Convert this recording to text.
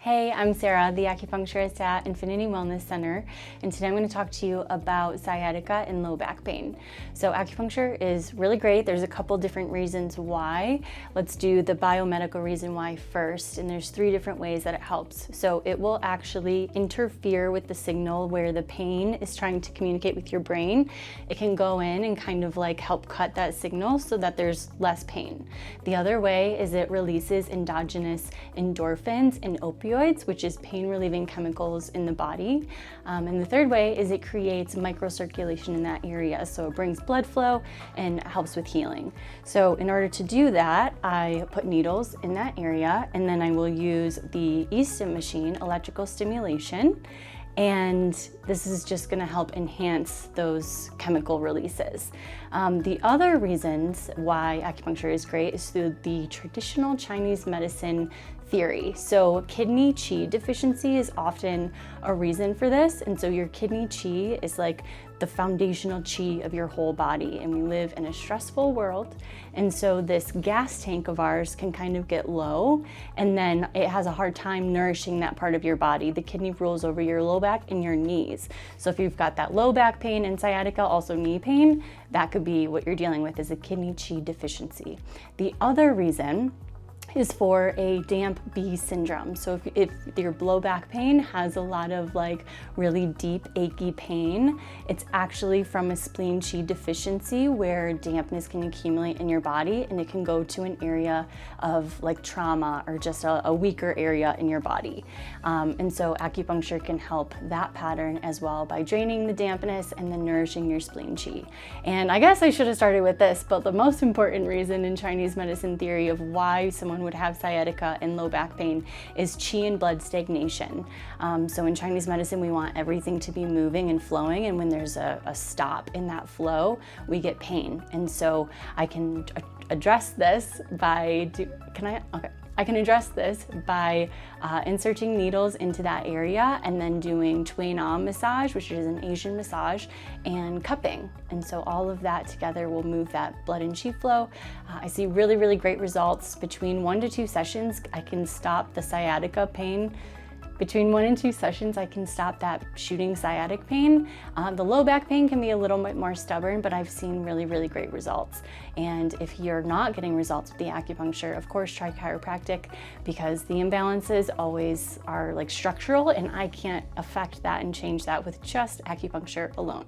Hey, I'm Sarah, the acupuncturist at Infinity Wellness Center, and today I'm going to talk to you about sciatica and low back pain. So acupuncture is really great. There's a couple different reasons why. Let's do the biomedical reason why first, and there's 3 different ways that it helps. So it will actually interfere with the signal where the pain is trying to communicate with your brain. It can go in and kind of like help cut that signal so that there's less pain. The other way is it releases endogenous endorphins and opioids, which is pain relieving chemicals in the body. And the third way is it creates microcirculation in that area. So it brings blood flow and helps with healing. So in order to do that, I put needles in that area, and then I will use the e-stim machine, electrical stimulation. And this is just going to help enhance those chemical releases. The other reasons why acupuncture is great is through the traditional Chinese medicine theory. So kidney qi deficiency is often a reason for this. And so your kidney qi is like the foundational qi of your whole body. And we live in a stressful world. And so this gas tank of ours can kind of get low, and then it has a hard time nourishing that part of your body. The kidney rules over your low back and your knees. So if you've got that low back pain and sciatica, also knee pain, that could be what you're dealing with, is a kidney qi deficiency. The other reason is for a damp B syndrome. So if your low back pain has a lot of like really deep achy pain, it's actually from a spleen qi deficiency where dampness can accumulate in your body, and it can go to an area of like trauma or just a weaker area in your body. And so acupuncture can help that pattern as well by draining the dampness and then nourishing your spleen qi. And I guess I should have started with this, but the most important reason in Chinese medicine theory of why someone would have sciatica and low back pain is qi and blood stagnation. So in Chinese medicine, we want everything to be moving and flowing, and when there's a stop in that flow, we get pain. And so I can address this by, I can address this by inserting needles into that area and then doing Tui Nam massage, which is an Asian massage, and cupping. And so all of that together will move that blood and qi flow. I see really, really great results. Between 1 to 2 sessions, I can stop the sciatica pain. Between 1 and 2 sessions, I can stop that shooting sciatic pain. The low back pain can be a little bit more stubborn, but I've seen really, really great results. And if you're not getting results with the acupuncture, of course, try chiropractic, because the imbalances always are like structural, and I can't affect that and change that with just acupuncture alone.